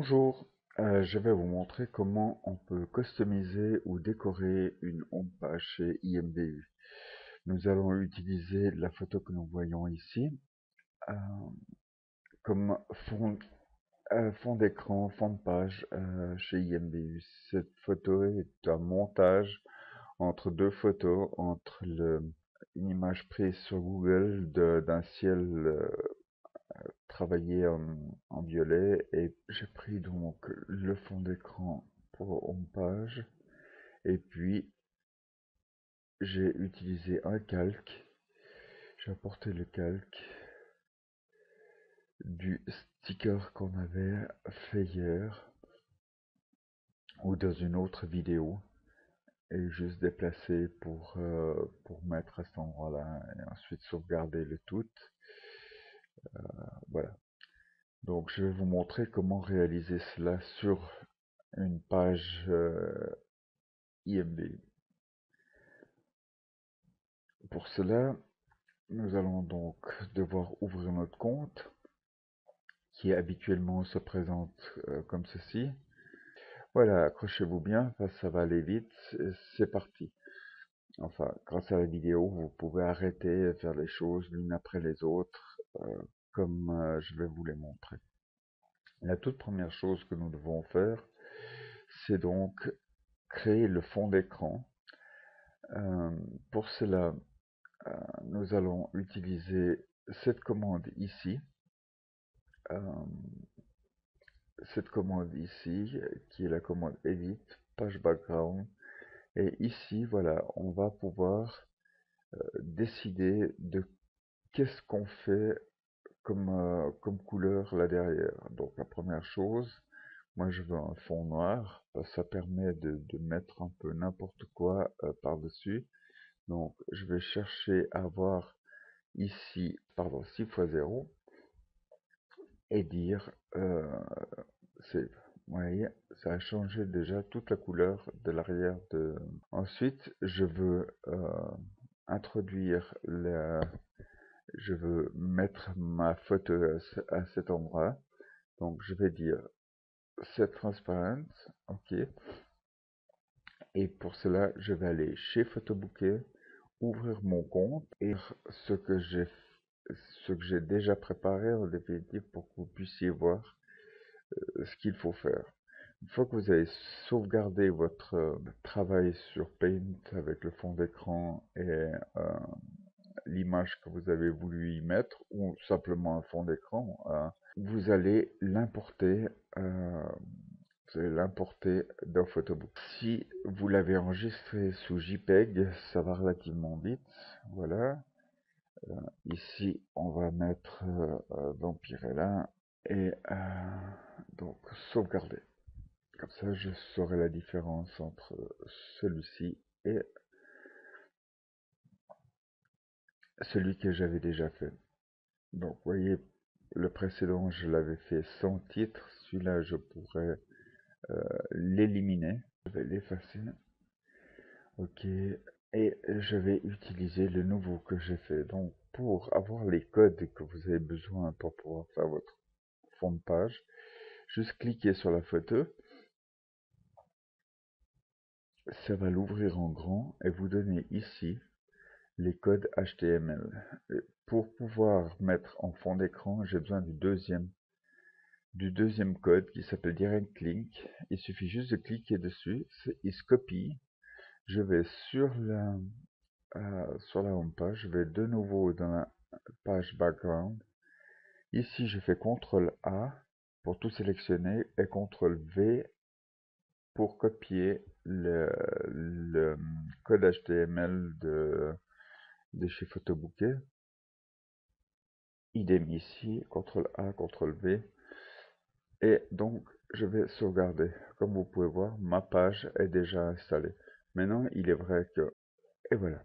Bonjour, je vais vous montrer comment on peut customiser ou décorer une home page chez IMBU. Nous allons utiliser la photo que nous voyons ici euh, comme fond d'écran, fond de page chez IMBU. Cette photo est un montage entre deux photos, une image prise sur Google d'un ciel travaillé en violet, et j'ai pris donc le fond d'écran pour home page, et puis j'ai utilisé un calque. J'ai apporté le calque du sticker qu'on avait fait hier ou dans une autre vidéo, et juste déplacé pour mettre à cet endroit là et ensuite sauvegarder le tout. Voilà, donc je vais vous montrer comment réaliser cela sur une page IMB. Pour cela, nous allons donc devoir ouvrir notre compte qui habituellement se présente comme ceci. Voilà, accrochez-vous bien, ça va aller vite, c'est parti. Enfin, grâce à la vidéo, vous pouvez arrêter et faire les choses l'une après les autres, comme je vais vous les montrer. La toute première chose que nous devons faire, c'est donc créer le fond d'écran. Pour cela, nous allons utiliser cette commande ici. Cette commande ici, qui est la commande Edit, Page Background. Et ici, voilà, on va pouvoir décider de qu'est-ce qu'on fait comme couleur là derrière. Donc la première chose, moi je veux un fond noir, ça permet de mettre un peu n'importe quoi par-dessus. Donc je vais chercher à avoir ici, pardon, 6 x 0 et dire save. Vous voyez, ça a changé déjà toute la couleur de l'arrière de... Ensuite, je veux introduire je veux mettre ma photo à cet endroit. Donc, je vais dire set transparent, ok. Et pour cela, je vais aller chez Photobouquet, ouvrir mon compte et ce que j'ai déjà préparé en définitive pour que vous puissiez voir ce qu'il faut faire. Une fois que vous avez sauvegardé votre travail sur Paint avec le fond d'écran et l'image que vous avez voulu y mettre, ou simplement un fond d'écran, vous allez l'importer dans Photobook. Si vous l'avez enregistré sous JPEG, ça va relativement vite. Voilà. Ici, on va mettre Vampirella et donc sauvegarder. Comme ça, je saurai la différence entre celui-ci et celui que j'avais déjà fait. Donc, vous voyez, le précédent, je l'avais fait sans titre. Celui-là, je pourrais l'éliminer. Je vais l'effacer. Ok. Et je vais utiliser le nouveau que j'ai fait. Donc, pour avoir les codes que vous avez besoin pour pouvoir faire votre fond de page, juste cliquez sur la photo. Ça va l'ouvrir en grand et vous donner ici les codes HTML. Pour pouvoir mettre en fond d'écran, j'ai besoin du deuxième code qui s'appelle Direct Link. Il suffit juste de cliquer dessus, il se copie. Je vais sur la home page, je vais de nouveau dans la page background. Ici, je fais CTRL A pour tout sélectionner et CTRL V pour copier le code HTML de chez Photobouquet. Idem ici, CTRL A, CTRL V. Et donc, je vais sauvegarder. Comme vous pouvez voir, ma page est déjà installée. Maintenant, il est vrai que... Et voilà.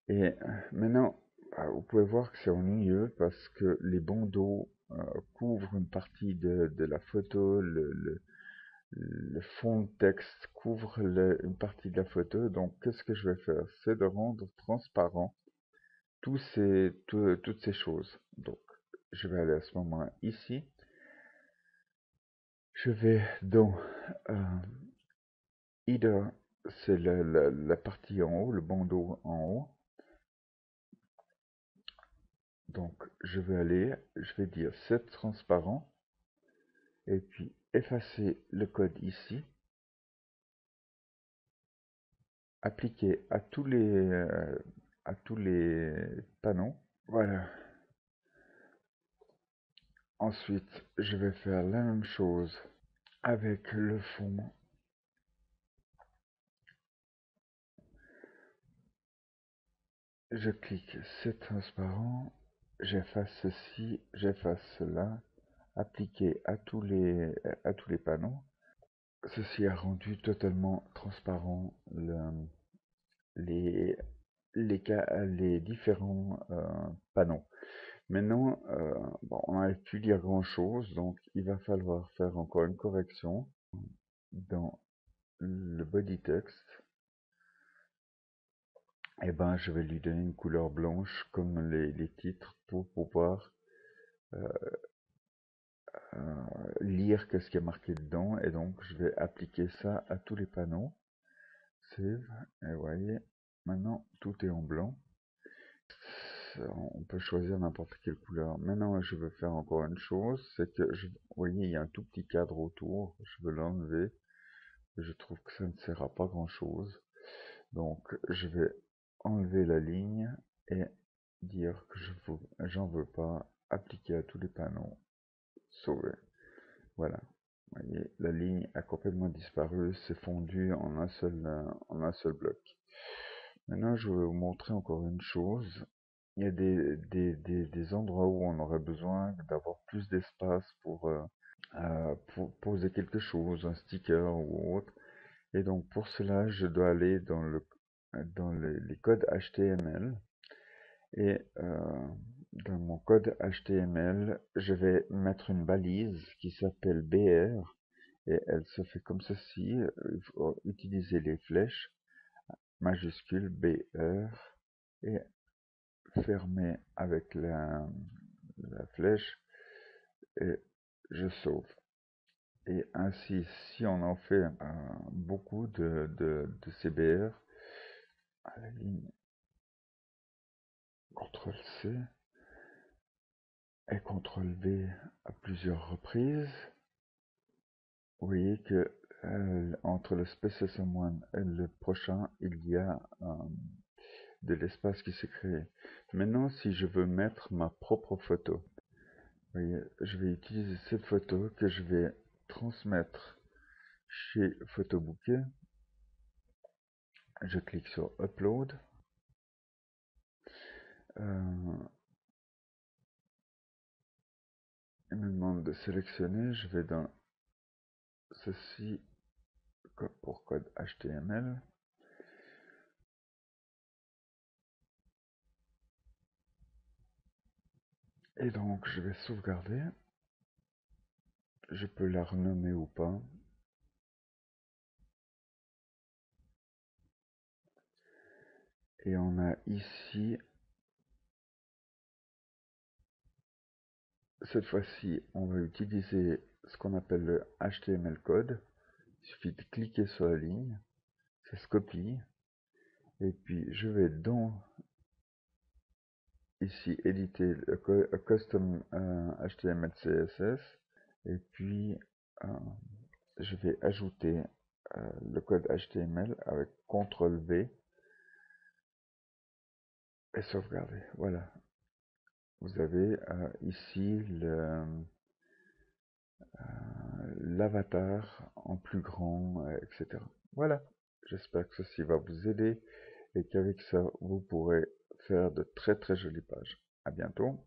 Et maintenant, vous pouvez voir que c'est ennuyeux parce que les bandeaux couvrent une partie de la photo, le fond de texte couvre une partie de la photo. Donc, qu'est-ce que je vais faire? C'est de rendre transparent toutes ces choses. Donc, je vais aller à ce moment ici. Je vais dans Header, c'est la partie en haut, le bandeau en haut. Donc je vais dire set transparent et puis effacer le code ici, appliquer à tous les panneaux. Voilà. Ensuite, je vais faire la même chose avec le fond. Je clique c'est transparent, j'efface ceci, j'efface cela, appliquer à tous les panneaux. Ceci a rendu totalement transparent les, les différents panneaux. Maintenant, bon, on n'arrive plus à lire grand chose, donc il va falloir faire encore une correction dans le body text. Et ben, je vais lui donner une couleur blanche comme les titres pour pouvoir lire qu'est-ce qui est marqué dedans. Et donc, je vais appliquer ça à tous les panneaux. Save. Et vous voyez, maintenant, tout est en blanc. On peut choisir n'importe quelle couleur. Maintenant, je veux faire encore une chose, c'est que, vous voyez, il y a un tout petit cadre autour. Je veux l'enlever. Je trouve que ça ne sert à pas grand-chose. Donc, je vais enlever la ligne et dire que j'en veux pas, appliquer à tous les panneaux, sauver. Voilà. Vous voyez, la ligne a complètement disparu, c'est fondu en un seul bloc. Maintenant, je vais vous montrer encore une chose. Il y a des endroits où on aurait besoin d'avoir plus d'espace pour poser quelque chose, un sticker ou autre. Et donc, pour cela, je dois aller dans les codes HTML. Et dans mon code HTML, je vais mettre une balise qui s'appelle BR. Et elle se fait comme ceci. Il faut utiliser les flèches majuscules BR et fermer avec la flèche et je sauve. Et ainsi, si on en fait beaucoup de CBR, à la ligne CTRL-C et CTRL-V à plusieurs reprises, vous voyez que entre le Spaces Someone et le prochain, il y a de l'espace qui s'est créé. Maintenant, si je veux mettre ma propre photo, vous voyez, je vais utiliser cette photo que je vais transmettre chez Photobouquet. Je clique sur Upload. Il me demande de sélectionner. Je vais dans ceci pour code HTML. Et donc, je vais sauvegarder. Je peux la renommer ou pas. Et on a ici, cette fois-ci, on va utiliser ce qu'on appelle le HTML code. Il suffit de cliquer sur la ligne, ça se copie. Et puis, je vais dans, ici, éditer le custom HTML CSS. Et puis, je vais ajouter le code HTML avec CTRL-V et sauvegarder. Voilà. Vous avez ici l'avatar en plus grand, etc. Voilà. J'espère que ceci va vous aider et qu'avec ça, vous pourrez faire de très très jolies pages. À bientôt.